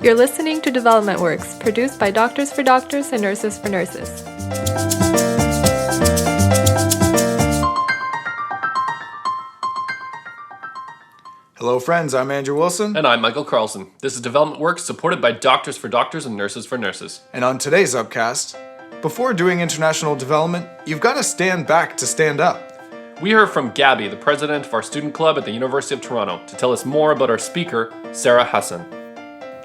You're listening to Development Works, produced by Doctors for Doctors and Nurses for Nurses. Hello friends, I'm Andrew Wilson. And I'm Michael Carlson. This is Development Works, supported by Doctors for Doctors and Nurses for Nurses. And on today's upcast, before doing international development, you've got to stand back to stand up. We heard from Gabby, the president of our student club at the University of Toronto, to tell us more about our speaker, Sara Hassan.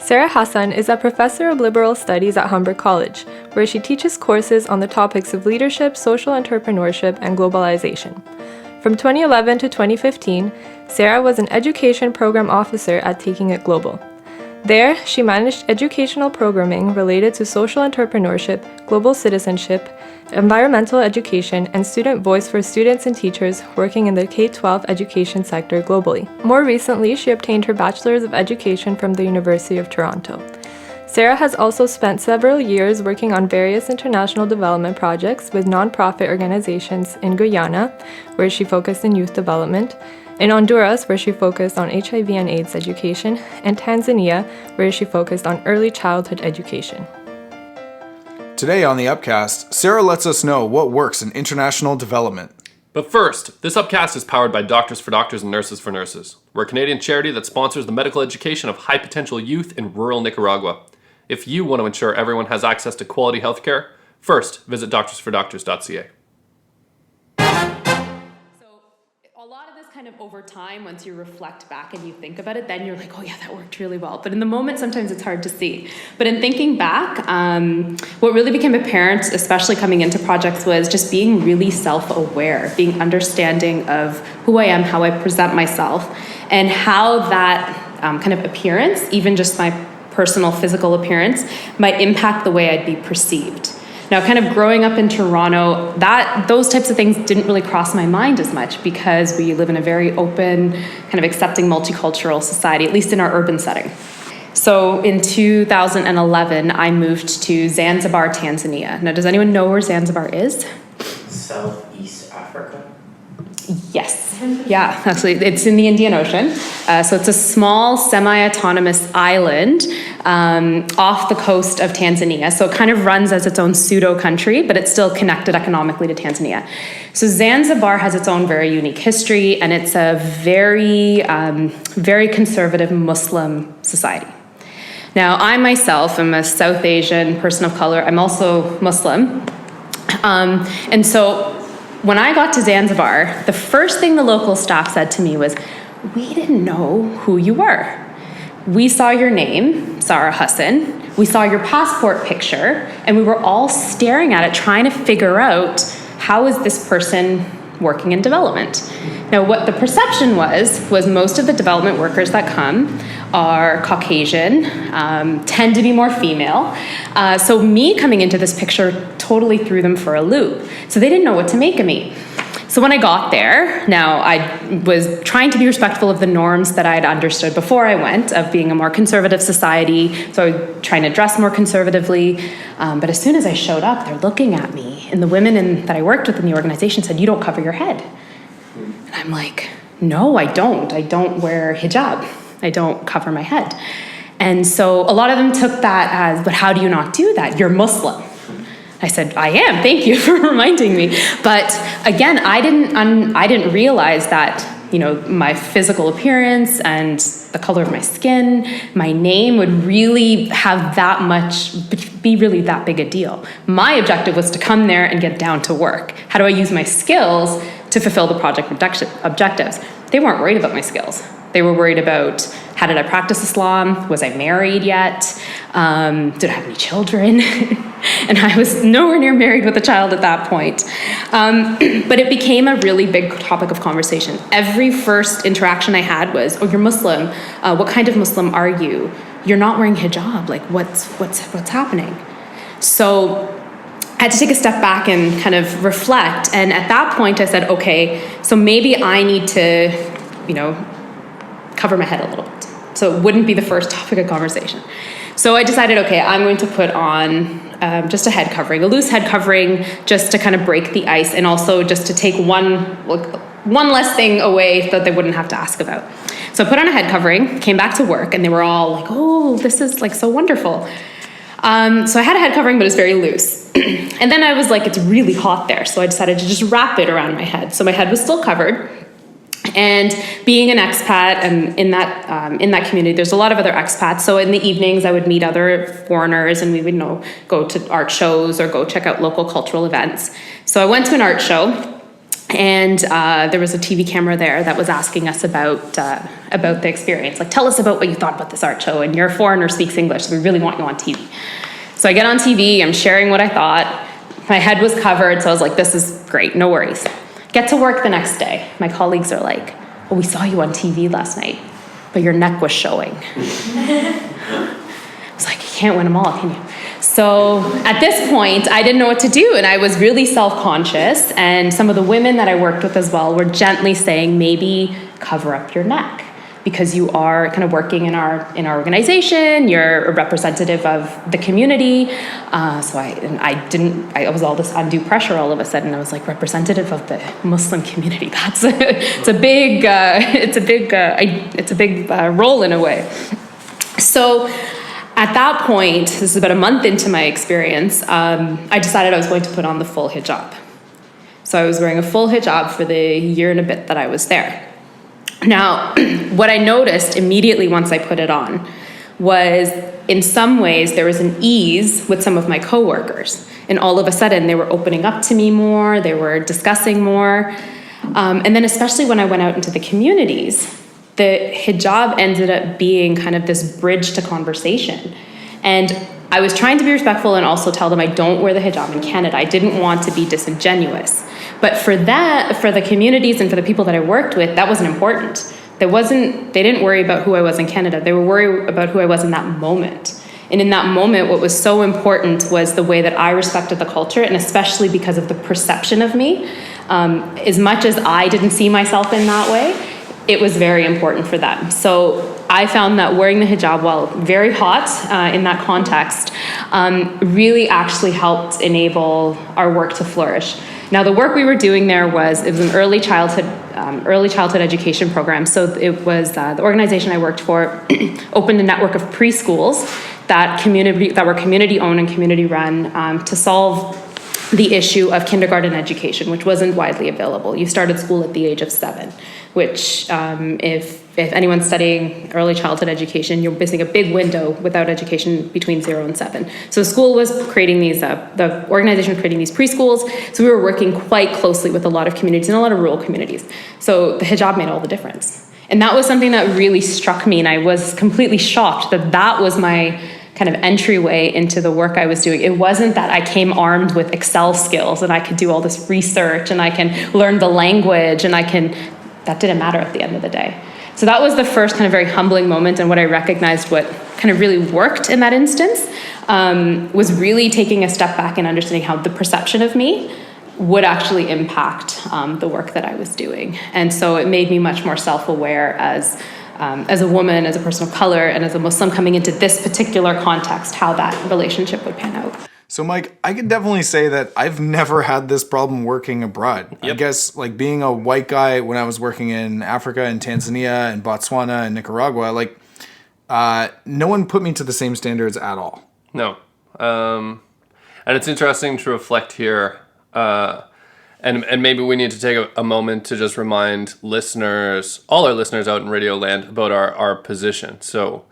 Sara Hassan is a professor of liberal studies at Humber College, where she teaches courses on the topics of leadership, social entrepreneurship, and globalization. From 2011 to 2015, Sara was an education program officer at Taking It Global. There, she managed educational programming related to social entrepreneurship, global citizenship, environmental education, and student voice for students and teachers working in the K-12 education sector globally. More recently, she obtained her Bachelor's of Education from the University of Toronto. Sara has also spent several years working on various international development projects with nonprofit organizations in Guyana, where she focused in youth development, in Honduras, where she focused on HIV and AIDS education, and Tanzania, where she focused on early childhood education. Today on the Upcast, Sara lets us know what works in international development. But first, this Upcast is powered by Doctors for Doctors and Nurses for Nurses. We're a Canadian charity that sponsors the medical education of high-potential youth in rural Nicaragua. If you want to ensure everyone has access to quality healthcare, first visit doctorsfordoctors.ca. Kind of over time, once you reflect back and you think about it, then you're like, oh yeah, that worked really well. But in the moment, sometimes it's hard to see. But in thinking back, what really became apparent, especially coming into projects, was just being really self-aware, being understanding of who I am, how I present myself, and how that kind of appearance, even just my personal physical appearance, might impact the way I'd be perceived. Now, kind of growing up in Toronto, those types of things didn't really cross my mind as much because we live in a very open, kind of accepting multicultural society, at least in our urban setting. So in 2011, I moved to Zanzibar, Tanzania. Now, does anyone know where Zanzibar is? Southeast Africa. Yes. Yeah, actually, it's in the Indian Ocean. So it's a small, semi-autonomous island off the coast of Tanzania. So it kind of runs as its own pseudo-country, but it's still connected economically to Tanzania. So Zanzibar has its own very unique history, and it's a very, very conservative Muslim society. Now, I myself am a South Asian person of color. I'm also Muslim. And so when I got to Zanzibar, the first thing the local staff said to me was, we didn't know who you were. We saw your name, Sara Hassan. We saw your passport picture, and we were all staring at it, trying to figure out, how is this person working in development? Now, what the perception was most of the development workers that come are Caucasian, tend to be more female. So me coming into this picture totally threw them for a loop. So they didn't know what to make of me. So when I got there, now I was trying to be respectful of the norms that I had understood before I went, of being a more conservative society, so I was trying to dress more conservatively. But as soon as I showed up, they're looking at me, and the women that I worked with in the organization said, you don't cover your head. And I'm like, no, I don't. I don't wear hijab. I don't cover my head. And so a lot of them took that as, but how do you not do that? You're Muslim. I said, I am, thank you for reminding me. But again, I didn't realize that, my physical appearance and the color of my skin, my name would really have be really that big a deal. My objective was to come there and get down to work. How do I use my skills to fulfill the project objectives? They weren't worried about my skills. They were worried about, how did I practice Islam? Was I married yet? Did I have any children? And I was nowhere near married with a child at that point. But it became a really big topic of conversation. Every first interaction I had was, oh, you're Muslim. What kind of Muslim are you? You're not wearing hijab. Like, what's happening? So I had to take a step back and kind of reflect. And at that point, I said, okay, so maybe I need to, cover my head a little bit. So it wouldn't be the first topic of conversation. So I decided, okay, I'm going to put on just a head covering, a loose head covering, just to kind of break the ice, and also just to take one one less thing away that they wouldn't have to ask about. So I put on a head covering, came back to work, and they were all like, oh, this is like so wonderful. So I had a head covering, but it was very loose. And then I was like, it's really hot there. So I decided to just wrap it around my head. So my head was still covered. And being an expat and in that community, there's a lot of other expats. So in the evenings, I would meet other foreigners and we would go to art shows or go check out local cultural events. So I went to an art show and there was a TV camera there that was asking us about the experience. Like, tell us about what you thought about this art show. And you're a foreigner, speaks English, so we really want you on TV. So I get on TV, I'm sharing what I thought. My head was covered, so I was like, this is great, no worries. Get to work the next day. My colleagues are like, oh, we saw you on TV last night, but your neck was showing. I was like, you can't win them all, can you? So at this point, I didn't know what to do, and I was really self-conscious, and some of the women that I worked with as well were gently saying, maybe cover up your neck, because you are kind of working in our organization, you're a representative of the community. So I was all this undue pressure all of a sudden. I was like, representative of the Muslim community. It's a big role in a way. So at that point, this is about a month into my experience, I decided I was going to put on the full hijab. So I was wearing a full hijab for the year and a bit that I was there. Now, what I noticed immediately once I put it on was, in some ways, there was an ease with some of my coworkers. And all of a sudden, they were opening up to me more, they were discussing more. And then especially when I went out into the communities, the hijab ended up being kind of this bridge to conversation. And I was trying to be respectful and also tell them I don't wear the hijab in Canada. I didn't want to be disingenuous. But for the communities and for the people that I worked with, that wasn't important. They didn't worry about who I was in Canada. They were worried about who I was in that moment. And in that moment, what was so important was the way that I respected the culture, and especially because of the perception of me. As much as I didn't see myself in that way, it was very important for them. So I found that wearing the hijab, while very hot in that context, really actually helped enable our work to flourish. Now, the work we were doing there was an early childhood education program. So it was the organization I worked for opened a network of preschools that were community owned and community run to solve the issue of kindergarten education, which wasn't widely available. You started school at the age of 7, which if anyone's studying early childhood education, you're missing a big window without education between 0 and 7. So the school was creating the organization was creating these preschools. So we were working quite closely with a lot of communities and a lot of rural communities. So the hijab made all the difference. And that was something that really struck me, and I was completely shocked that was my kind of entryway into the work I was doing. It wasn't that I came armed with Excel skills and I could do all this research and I can learn the language and that didn't matter at the end of the day. So that was the first kind of very humbling moment, and what I recognized what kind of really worked in that instance was really taking a step back and understanding how the perception of me would actually impact the work that I was doing. And so it made me much more self-aware as a woman, as a person of color, and as a Muslim coming into this particular context, how that relationship would pan out. So, Mike, I can definitely say that I've never had this problem working abroad. Yep. I guess, like, being a white guy when I was working in Africa and Tanzania and Botswana and Nicaragua, no one put me to the same standards at all. No. And it's interesting to reflect here, and maybe we need to take a moment to just remind listeners, all our listeners out in Radio Land, about our position. So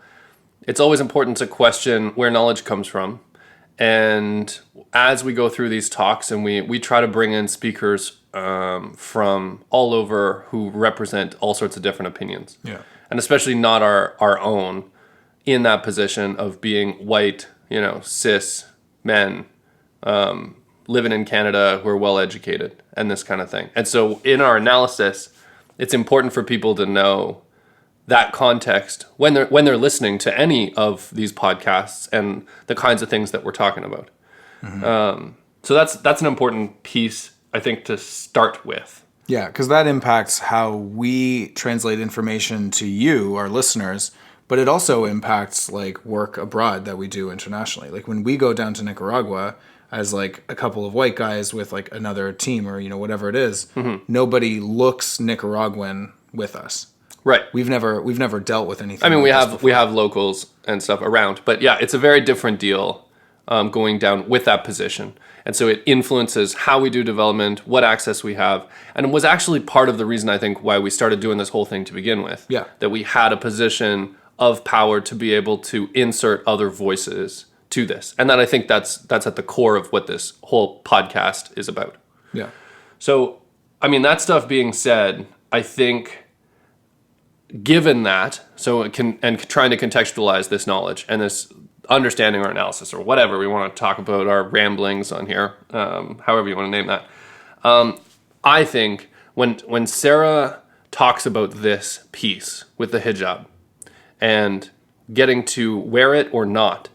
it's always important to question where knowledge comes from. And as we go through these talks, and we try to bring in speakers from all over who represent all sorts of different opinions. Yeah. And especially not our own, in that position of being white, cis men, living in Canada who are well educated and this kind of thing. And so in our analysis, it's important for people to know that context when they're listening to any of these podcasts and the kinds of things that we're talking about. Mm-hmm. So that's an important piece, I think, to start with. Yeah, because that impacts how we translate information to you, our listeners, but it also impacts work abroad that we do internationally. Like when we go down to Nicaragua, as like a couple of white guys with like another team or, whatever it is. Nobody looks Nicaraguan with us. Right. We've never dealt with anything. I mean, like we have locals and stuff around, but yeah, it's a very different deal going down with that position. And so it influences how we do development, what access we have, and it was actually part of the reason I think why we started doing this whole thing to begin with. Yeah. That we had a position of power to be able to insert other voices to this. And then I think that's at the core of what this whole podcast is about. Yeah. So, I mean, that stuff being said, I think given that, and trying to contextualize this knowledge and this understanding or analysis or whatever we want to talk about, our ramblings on here, however you want to name that. I think when Sara talks about this piece with the hijab and getting to wear it or not,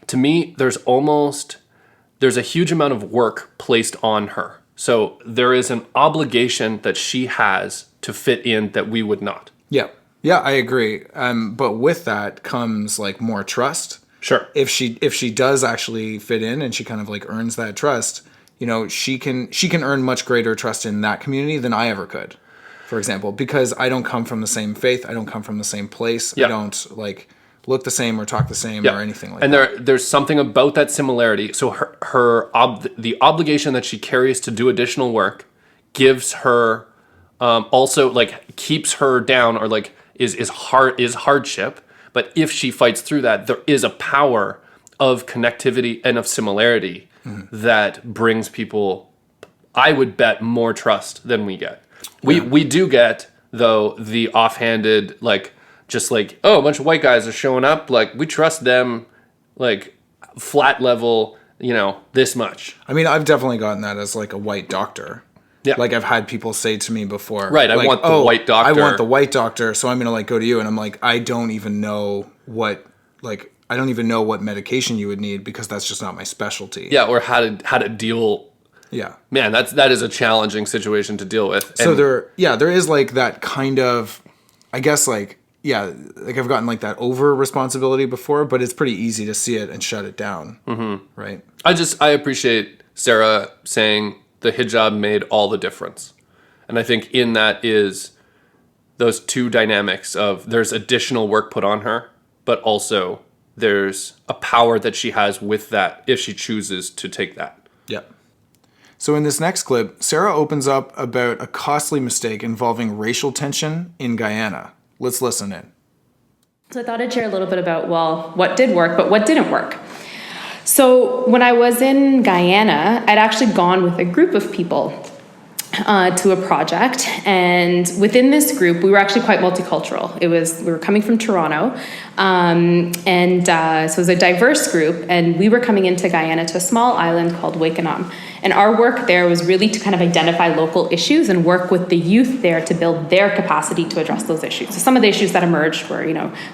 to me, there's a huge amount of work placed on her. So there is an obligation that she has to fit in that we would not. Yeah. Yeah, I agree. But with that comes like more trust. Sure. If she does actually fit in and she kind of like earns that trust, she can earn much greater trust in that community than I ever could, for example, because I don't come from the same faith. I don't come from the same place. Yeah. I don't like look the same or talk the same or anything like that. And there's something about that similarity. So the obligation that she carries to do additional work gives her also like keeps her down or like is hardship. But if she fights through that, there is a power of connectivity and of similarity that brings people, I would bet, more trust than we get. We do get, though, the offhanded, like, just like, oh, a bunch of white guys are showing up. Like, we trust them, like, flat level, this much. I mean, I've definitely gotten that as like a white doctor. Yeah. Like I've had people say to me before, right, like, I want the white doctor. I want the white doctor, so I'm going to like go to you. And I'm like, I don't even know what medication you would need because that's just not my specialty. Yeah, or how to deal. Yeah. Man, that is a challenging situation to deal with. So there is like that kind of, I guess like, yeah, like I've gotten like that over responsibility before, but it's pretty easy to see it and shut it down. Mm-hmm. Right. I appreciate Sara saying the hijab made all the difference. And I think in that is those two dynamics of there's additional work put on her, but also there's a power that she has with that if she chooses to take that. Yeah. So in this next clip, Sara opens up about a costly mistake involving racial tension in Guyana. Let's listen in. So I thought I'd share a little bit about, what did work, but what didn't work. So when I was in Guyana, I'd actually gone with a group of people to a project, and within this group, we were actually quite multicultural. We were coming from Toronto, so it was a diverse group, and we were coming into Guyana to a small island called Wakenam. And our work there was really to kind of identify local issues and work with the youth there to build their capacity to address those issues. So some of the issues that emerged were,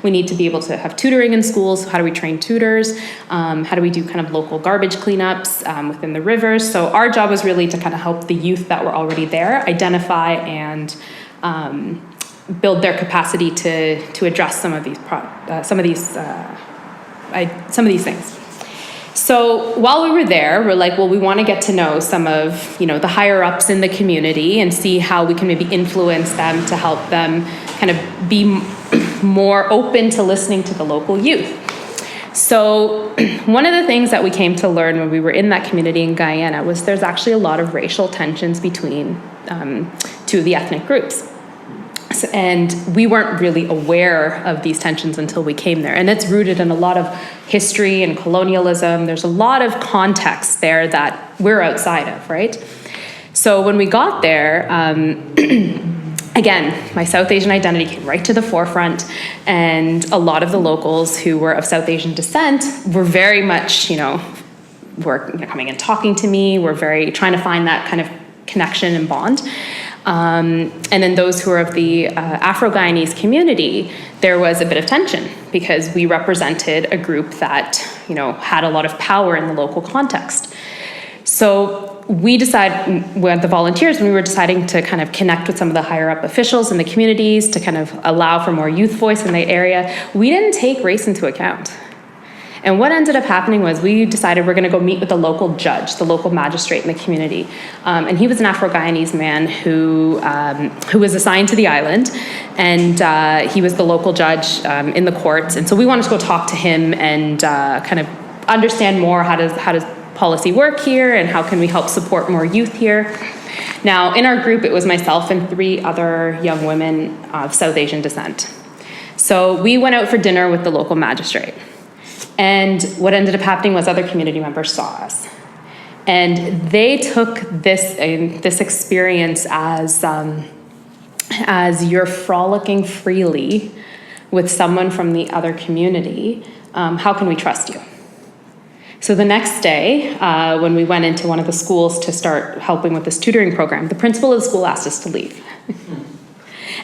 we need to be able to have tutoring in schools. So how do we train tutors? How do we do kind of local garbage cleanups within the rivers? So our job was really to kind of help the youth that were already there identify and build their capacity to address some of these things. So while we were there, we're like, well, we want to get to know some of, the higher ups in the community and see how we can maybe influence them to help them kind of be more open to listening to the local youth. So one of the things that we came to learn when we were in that community in Guyana was there's actually a lot of racial tensions between two of the ethnic groups. And we weren't really aware of these tensions until we came there. And it's rooted in a lot of history and colonialism. There's a lot of context there that we're outside of, right? So when we got there, again, my South Asian identity came right to the forefront. And a lot of the locals who were of South Asian descent were very much, were coming and talking to me. Were very trying to find that kind of connection and bond. And then those who are of the Afro-Guyanese community, there was a bit of tension because we represented a group that, had a lot of power in the local context. So we decided, with the volunteers, when we were deciding to kind of connect with some of the higher up officials in the communities to kind of allow for more youth voice in the area, we didn't take race into account. And what ended up happening was we decided we're going to go meet with the local judge, the local magistrate in the community. And he was an Afro-Guyanese man who was assigned to the island, and he was the local judge in the courts. And so we wanted to go talk to him and kind of understand more how does policy work here and how can we help support more youth here. Now, in our group, it was myself and 3 other young women of South Asian descent. So we went out for dinner with the local magistrate. And what ended up happening was other community members saw us. And they took this experience as you're frolicking freely with someone from the other community. How can we trust you? So the next day, when we went into one of the schools to start helping with this tutoring program, the principal of the school asked us to leave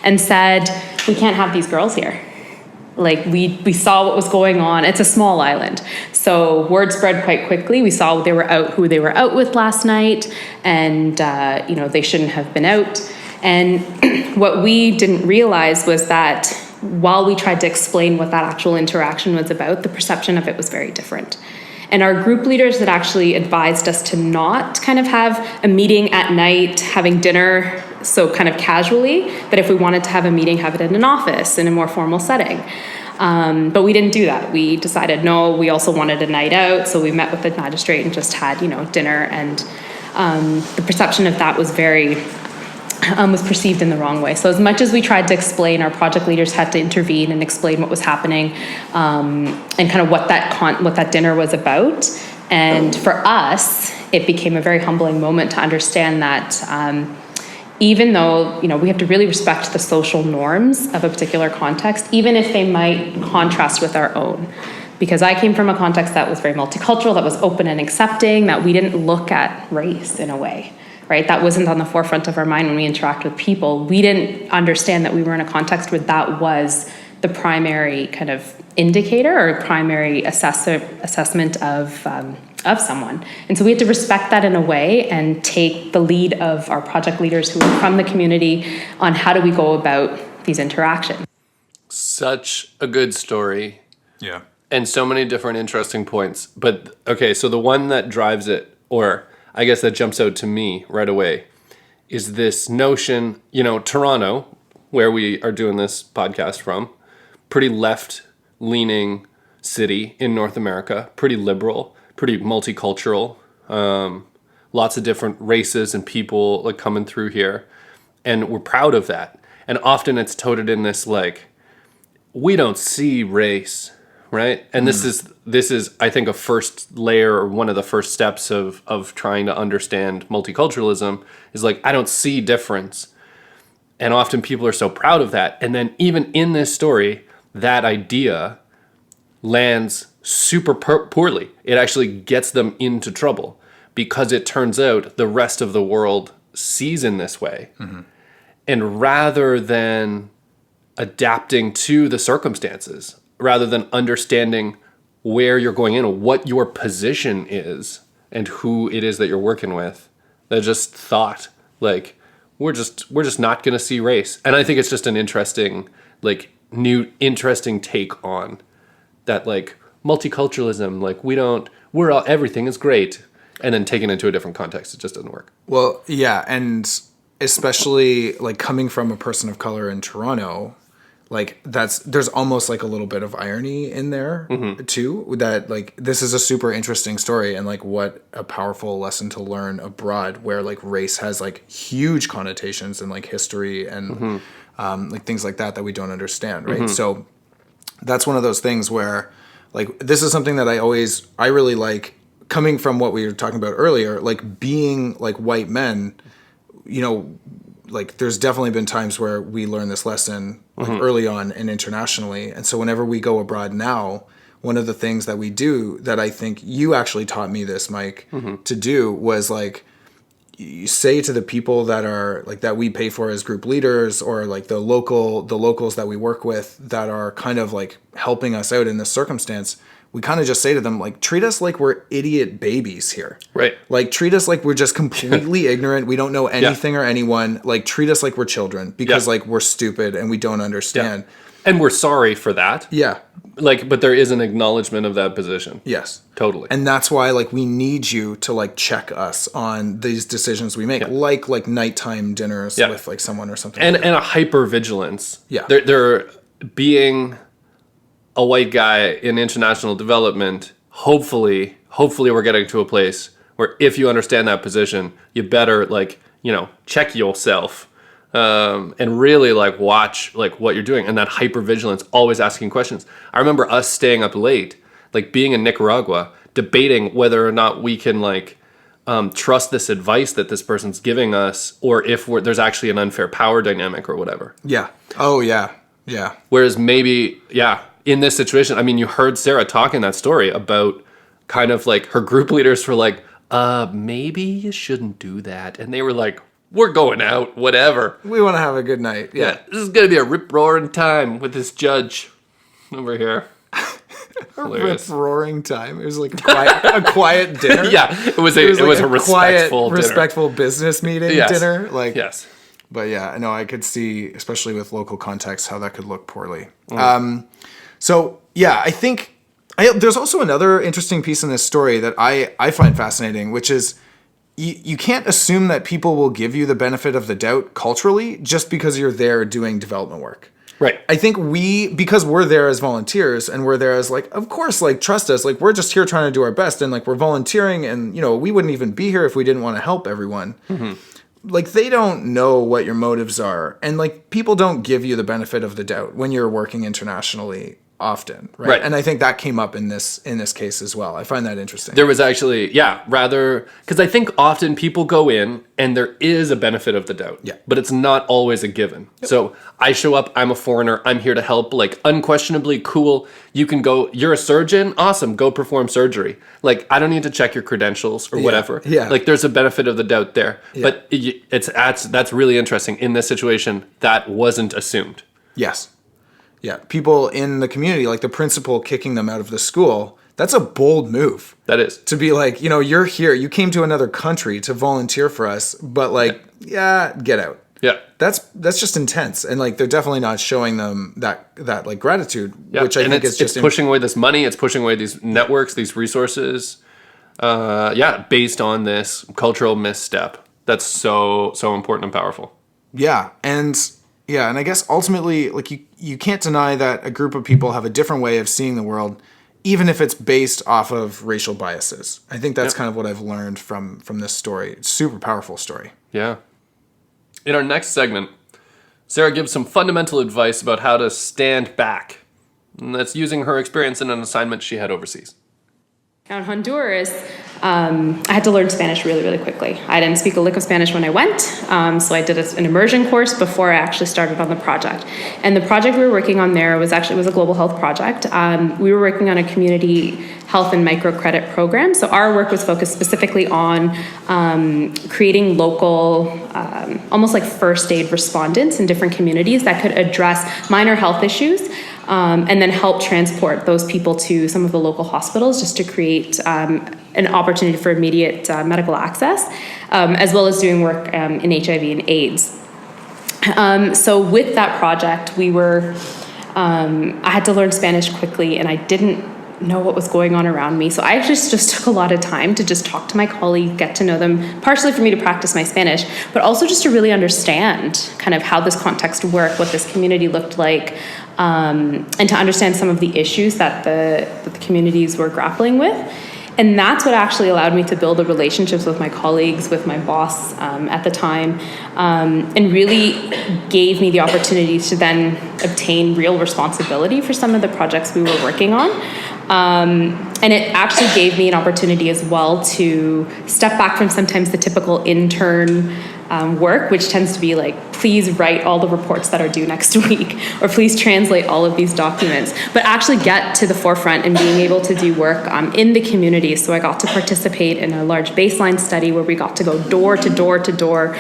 and said, we can't have these girls here. Like, we saw what was going on. It's a small island. So word spread quite quickly. We saw who they were out with last night, and they shouldn't have been out. And what we didn't realize was that while we tried to explain what that actual interaction was about, the perception of it was very different. And our group leaders had actually advised us to not kind of have a meeting at night, having dinner, so kind of casually, that if we wanted to have a meeting, have it in an office, in a more formal setting. But we didn't do that. We decided, no, we also wanted a night out, so we met with the magistrate and just had, dinner, and the perception of that was was perceived in the wrong way. So as much as we tried to explain, our project leaders had to intervene and explain what was happening, and kind of what that dinner was about. And for us, it became a very humbling moment to understand that even though we have to really respect the social norms of a particular context, even if they might contrast with our own. Because I came from a context that was very multicultural, that was open and accepting, that we didn't look at race in a way. Right? That wasn't on the forefront of our mind when we interact with people. We didn't understand that we were in a context where that was the primary kind of indicator or primary assessment of someone. And so we had to respect that in a way and take the lead of our project leaders who were from the community on how do we go about these interactions. Such a good story. Yeah. And so many different interesting points. But okay, so the one that drives it, or I guess that jumps out to me right away, is this notion, Toronto, where we are doing this podcast from, pretty left-leaning city in North America, pretty liberal, pretty multicultural, lots of different races and people like coming through here, and we're proud of that. And often it's touted in this we don't see race, right? And this is I think a first layer, or one of the first steps of trying to understand multiculturalism is I don't see difference. And often people are so proud of that. And then even in this story, that idea lands super poorly. It actually gets them into trouble because it turns out the rest of the world sees in this way. Mm-hmm. And rather than adapting to the circumstances, rather than understanding where you're going in, what your position is, and who it is that you're working with, they just thought we're just not going to see race. And I think it's just an interesting, new interesting take on that, multiculturalism. Everything is great, and then taken into a different context, it just doesn't work. Well, yeah, and especially coming from a person of color in Toronto. There's almost a little bit of irony in there too, that this is a super interesting story, and what a powerful lesson to learn abroad, where race has huge connotations in history and things like that we don't understand, right? So that's one of those things where this is something that I really like, coming from what we were talking about earlier, being white men, there's definitely been times where we learn this lesson early on and internationally. And so whenever we go abroad now, one of the things that we do, that I think you actually taught me this, Mike, to do, was you say to the people that are that we pay for as group leaders, or the locals that we work with that are kind of helping us out in this circumstance, we kind of just say to them, treat us like we're idiot babies here. Right. Treat us like we're just completely ignorant. We don't know anything or anyone. Treat us like we're children, because we're stupid and we don't understand. Yeah. And we're sorry for that. Yeah. but there is an acknowledgement of that position. Yes. Totally. And that's why like we need you to like check us on these decisions we make, like nighttime dinners with like someone or something. And a hypervigilance. Yeah. They're being a white guy in international development. Hopefully we're getting to a place where if you understand that position, you better like, check yourself. And really like watch like what you're doing, and that hypervigilance, always asking questions. I remember us staying up late, like being in Nicaragua, debating whether or not we can like trust this advice that this person's giving us, or if there's actually an unfair power dynamic or whatever. Yeah. Oh yeah. Yeah. Whereas maybe, in this situation, I mean, you heard Sarah talk in that story about kind of like her group leaders were like, maybe you shouldn't do that, and they were like, we're going out, whatever. We want to have a good night. Yeah. This is going to be a rip-roaring time with this judge over here. Rip-roaring time. It was like a quiet dinner. Yeah, it was a respectful quiet, dinner. Respectful business meeting dinner. Like, yes. But yeah, I know I could see, especially with local context, how that could look poorly. So yeah, I think there's also another interesting piece in this story that I find fascinating, which is, you can't assume that people will give you the benefit of the doubt culturally just because you're there doing development work. Right. I think because we're there as volunteers and we're there as like, of course, like, trust us, like, we're just here trying to do our best, and like, we're volunteering, and we wouldn't even be here if we didn't want to help everyone. Mm-hmm. Like, they don't know what your motives are, and like, people don't give you the benefit of the doubt when you're working internationally often, right? And I think that came up in this case as well. I find that interesting. There was actually, rather, because I think often people go in and there is a benefit of the doubt, but it's not always a given. Yep. So I show up, I'm a foreigner, I'm here to help, like, unquestionably cool. You can go, you're a surgeon, awesome, go perform surgery. Like, I don't need to check your credentials or whatever. Yeah. Like, there's a benefit of the doubt there. Yeah. But that's really interesting. In this situation, that wasn't assumed. Yes. Yeah, people in the community, like the principal kicking them out of the school, that's a bold move. That is. To be like, you're here, you came to another country to volunteer for us, but like, get out. Yeah. That's just intense. And like, they're definitely not showing them that like gratitude, which I think is just... It's pushing away this money, it's pushing away these networks, these resources, based on this cultural misstep. That's so important and powerful. Yeah, and I guess ultimately, like, you can't deny that a group of people have a different way of seeing the world, even if it's based off of racial biases. I think that's kind of what I've learned from this story. It's a super powerful story. Yeah. In our next segment, Sarah gives some fundamental advice about how to stand back. And that's using her experience in an assignment she had overseas. Now in Honduras, I had to learn Spanish really, really quickly. I didn't speak a lick of Spanish when I went, so I did an immersion course before I actually started on the project. And the project we were working on there was a global health project. We were working on a community health and microcredit program. So our work was focused specifically on creating local, almost like first aid respondents in different communities that could address minor health issues. And then help transport those people to some of the local hospitals just to create an opportunity for immediate medical access, as well as doing work in HIV and AIDS. So with that project, I had to learn Spanish quickly, and I didn't know what was going on around me. So I actually just took a lot of time to just talk to my colleagues, get to know them, partially for me to practice my Spanish, but also just to really understand kind of how this context worked, what this community looked like, and to understand some of the issues that the communities were grappling with. And that's what actually allowed me to build the relationships with my colleagues, with my boss at the time, and really gave me the opportunity to then obtain real responsibility for some of the projects we were working on. And it actually gave me an opportunity as well to step back from sometimes the typical intern work, which tends to be like, please write all the reports that are due next week, or please translate all of these documents, but actually get to the forefront and being able to do work in the community. So I got to participate in a large baseline study where we got to go door to door to door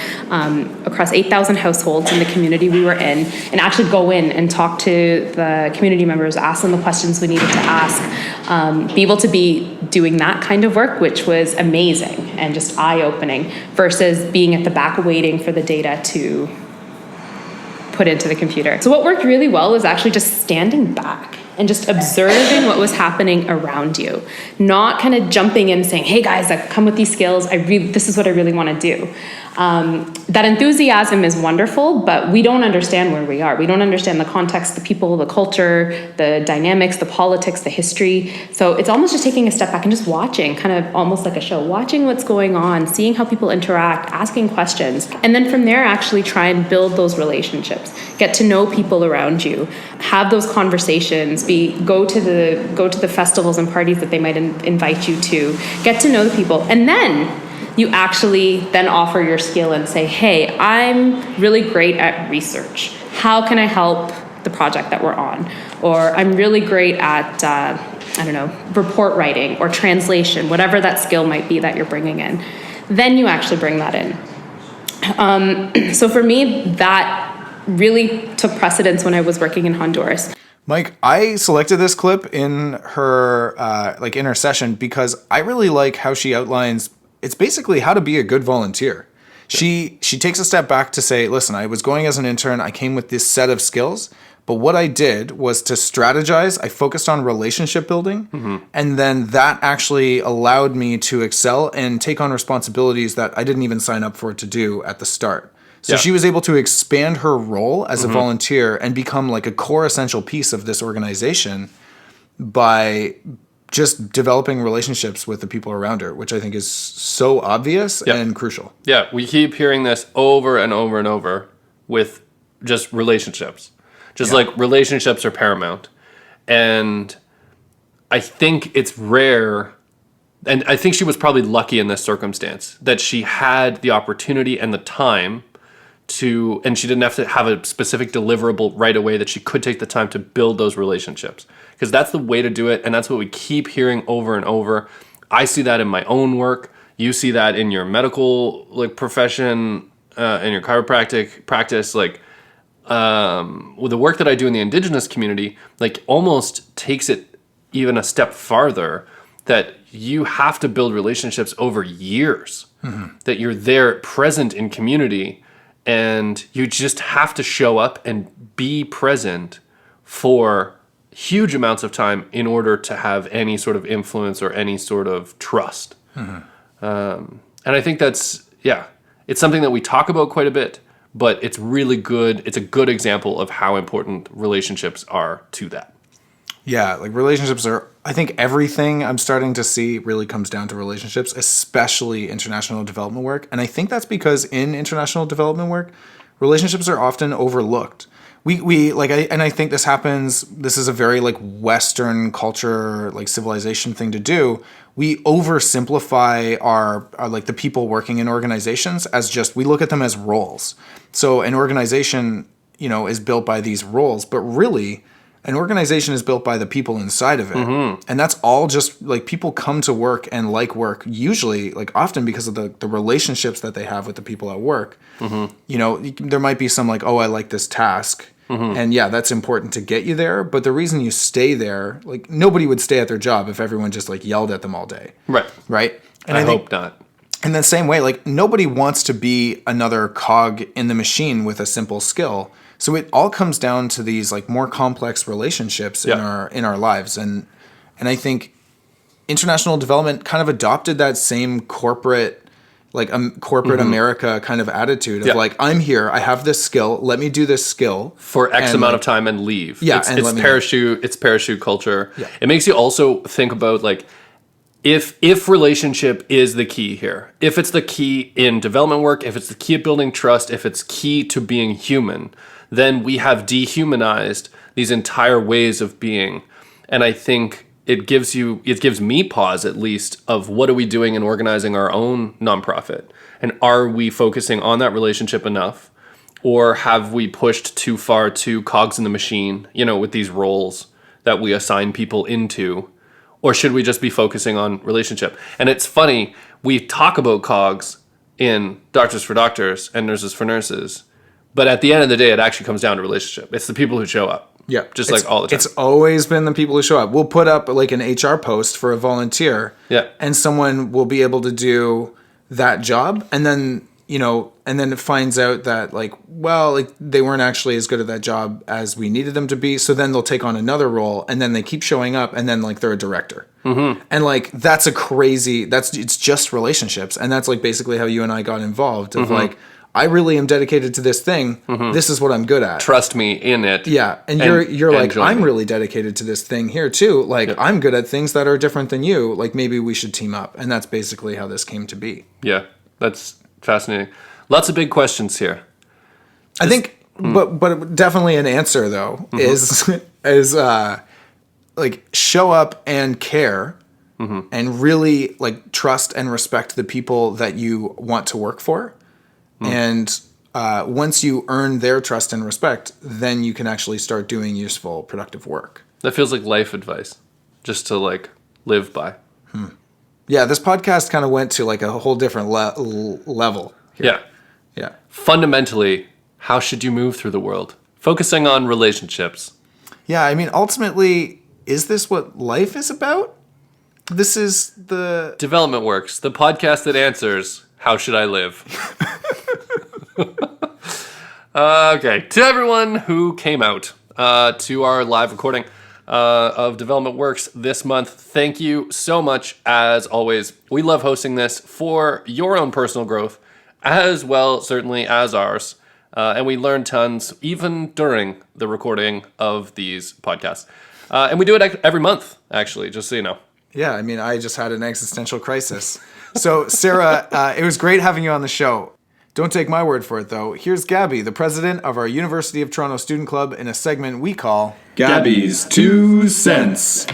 across 8,000 households in the community we were in, and actually go in and talk to the community members, ask them the questions we needed to ask, be able to be doing that kind of work, which was amazing and just eye-opening, versus being at the back waiting for the data to put into the computer. So what worked really well was actually just standing back and just observing what was happening around you, not kind of jumping in and saying, hey guys, I've come with these skills. This is what I really want to do. That enthusiasm is wonderful, but we don't understand where we are. We don't understand the context, the people, the culture, the dynamics, the politics, the history. So it's almost just taking a step back and just watching, kind of almost like a show, watching what's going on, seeing how people interact, asking questions. And then from there, actually try and build those relationships, get to know people around you, have those conversations, go to the festivals and parties that they might invite you to, get to know the people. And then you actually then offer your skill and say, hey, I'm really great at research. How can I help the project that we're on? Or I'm really great at, report writing or translation, whatever that skill might be that you're bringing in. Then you actually bring that in. So for me, that really took precedence when I was working in Honduras. Mike, I selected this clip in her in her session because I really like how she outlines it's basically how to be a good volunteer. She takes a step back to say, listen, I was going as an intern, I came with this set of skills, but what I did was to strategize. I focused on relationship building, and then that actually allowed me to excel and take on responsibilities that I didn't even sign up for to do at the start. So she was able to expand her role as a volunteer and become like a core essential piece of this organization by just developing relationships with the people around her, which I think is so obvious and crucial. Yeah, we keep hearing this over and over and over with just relationships. Like relationships are paramount. And I think it's rare, and I think she was probably lucky in this circumstance, that she had the opportunity and the time and she didn't have to have a specific deliverable right away, that she could take the time to build those relationships. Because that's the way to do it, and that's what we keep hearing over and over. I see that in my own work. You see that in your medical profession, in your chiropractic practice. With the work that I do in the Indigenous community, almost takes it even a step farther, that you have to build relationships over years. That you're there, present in community, and you just have to show up and be present for huge amounts of time in order to have any sort of influence or any sort of trust. And I think that's, it's something that we talk about quite a bit, but it's really good. It's a good example of how important relationships are to that. Yeah, relationships are, I think everything I'm starting to see really comes down to relationships, especially international development work. And I think that's because in international development work, relationships are often overlooked. I think this happens, this is a very Western culture, civilization thing to do. We oversimplify our the people working in organizations as we look at them as roles. So an organization, is built by these roles, but really an organization is built by the people inside of it. And that's all just people come to work and work usually often because of the relationships that they have with the people at work. There might be some I like this task. And that's important to get you there. But the reason you stay there, nobody would stay at their job if everyone just yelled at them all day. Right. And I hope not. In the same way, nobody wants to be another cog in the machine with a simple skill. So it all comes down to these more complex relationships in our lives. And I think international development kind of adopted that same corporate America kind of attitude of I'm here, I have this skill, let me do this skill for X amount of time and leave. It's parachute culture. It makes you also think about if relationship is the key here, if it's the key in development work, if it's the key of building trust, if it's key to being human, then we have dehumanized these entire ways of being. And I think it gives me pause, at least, of what are we doing in organizing our own nonprofit? And are we focusing on that relationship enough? Or have we pushed too far to cogs in the machine, with these roles that we assign people into? Or should we just be focusing on relationship? And it's funny, we talk about cogs in Doctors for Doctors and Nurses for Nurses, but at the end of the day, it actually comes down to relationship. It's the people who show up. Yeah. All the time. It's always been the people who show up. We'll put up an HR post for a volunteer. Yeah. And someone will be able to do that job. And then and then it finds out that they weren't actually as good at that job as we needed them to be. So then they'll take on another role, and then they keep showing up, and then they're a director. Mm-hmm. And that's it's just relationships. And that's basically how you and I got involved of I really am dedicated to this thing. Mm-hmm. This is what I'm good at. Trust me in it. Yeah. And you're like, I'm really dedicated to this thing here too. I'm good at things that are different than you. Maybe we should team up. And that's basically how this came to be. Yeah. That's fascinating. Lots of big questions here. I think, but definitely an answer though is show up and care and really trust and respect the people that you want to work for. And once you earn their trust and respect, then you can actually start doing useful, productive work. That feels like life advice, just to live by. Yeah, this podcast kind of went to a whole different level here. Yeah. Yeah. Fundamentally, how should you move through the world? Focusing on relationships. Yeah, I mean, ultimately, is this what life is about? This is the... Development Works, the podcast that answers, how should I live? Okay, to everyone who came out to our live recording of Development Works this month, thank you so much. As always, we love hosting this for your own personal growth, as well, certainly, as ours. And we learn tons, even during the recording of these podcasts. And we do it every month, actually, just so you know. Yeah, I mean, I just had an existential crisis. So, Sarah, it was great having you on the show. Don't take my word for it, though. Here's Gabby, the president of our University of Toronto Student Club, in a segment we call Gabby's 2 Cents.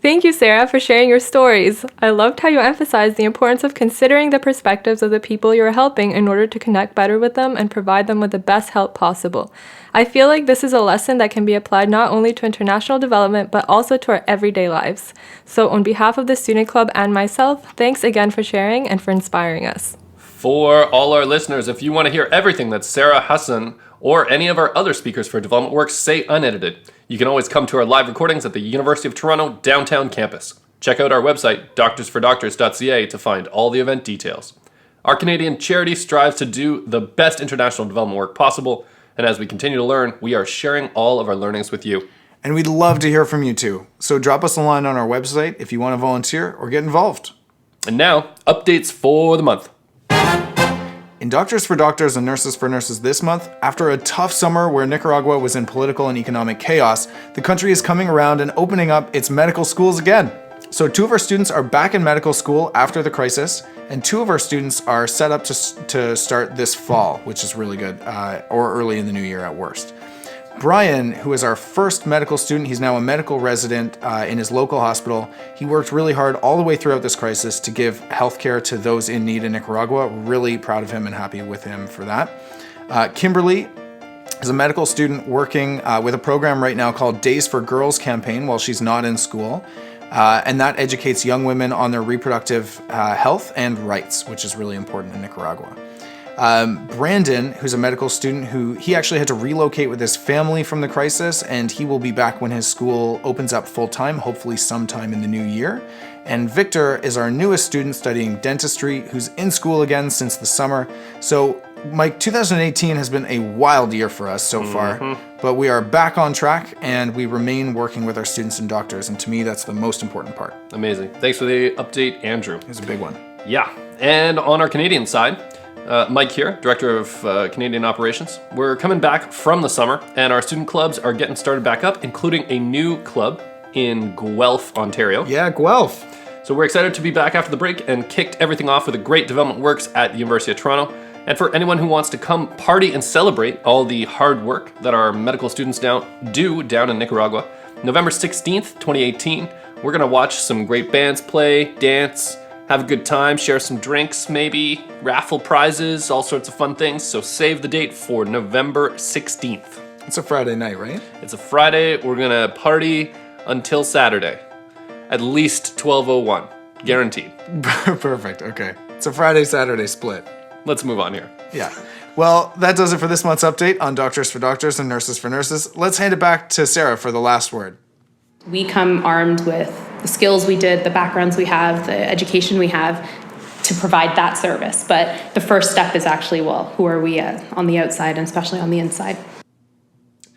Thank you, Sarah, for sharing your stories. I loved how you emphasized the importance of considering the perspectives of the people you're helping in order to connect better with them and provide them with the best help possible. I feel like this is a lesson that can be applied not only to international development, but also to our everyday lives. So on behalf of the Student Club and myself, thanks again for sharing and for inspiring us. For all our listeners, if you want to hear everything that Sara Hassan or any of our other speakers for Development Works say unedited, you can always come to our live recordings at the University of Toronto downtown campus. Check out our website, doctorsfordoctors.ca, to find all the event details. Our Canadian charity strives to do the best international development work possible, and as we continue to learn, we are sharing all of our learnings with you. And we'd love to hear from you too. So drop us a line on our website if you want to volunteer or get involved. And now, updates for the month. In Doctors for Doctors and Nurses for Nurses this month, after a tough summer where Nicaragua was in political and economic chaos, the country is coming around and opening up its medical schools again. So 2 of our students are back in medical school after the crisis, and 2 of our students are set up to start this fall, which is really good, or early in the new year at worst. Brian, who is our first medical student, he's now a medical resident in his local hospital. He worked really hard all the way throughout this crisis to give healthcare to those in need in Nicaragua. Really proud of him and happy with him for that. Kimberly is a medical student working with a program right now called Days for Girls campaign while she's not in school. And that educates young women on their reproductive health and rights, which is really important in Nicaragua. Brandon, who's a medical student he actually had to relocate with his family from the crisis, and he will be back when his school opens up full-time, hopefully sometime in the new year. And Victor is our newest student studying dentistry, who's in school again since the summer. So, Mike, 2018 has been a wild year for us so far, but we are back on track, and we remain working with our students and doctors, and to me, that's the most important part. Amazing. Thanks for the update, Andrew. It's a big one. Yeah. And on our Canadian side, Mike here, Director of Canadian Operations. We're coming back from the summer, and our student clubs are getting started back up, including a new club in Guelph, Ontario. Yeah, Guelph. So we're excited to be back after the break and kicked everything off with a great Development Works at the University of Toronto. And for anyone who wants to come party and celebrate all the hard work that our medical students do down in Nicaragua, November 16th, 2018, we're going to watch some great bands play, dance, have a good time, share some drinks maybe, raffle prizes, all sorts of fun things. So save the date for November 16th. It's a Friday night, right? It's a Friday. We're going to party until Saturday. At least 12:01. Guaranteed. Perfect. Okay. It's a Friday-Saturday split. Let's move on here. Yeah. Well, that does it for this month's update on Doctors for Doctors and Nurses for Nurses. Let's hand it back to Sarah for the last word. We come armed with the skills we did, the backgrounds we have, the education we have to provide that service. But the first step is actually, well, who are we on the outside and especially on the inside?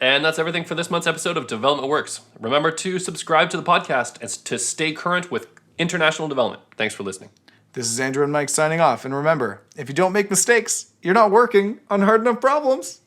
And that's everything for this month's episode of Development Works. Remember to subscribe to the podcast and to stay current with international development. Thanks for listening. This is Andrew and Mike signing off. And remember, if you don't make mistakes, you're not working on hard enough problems.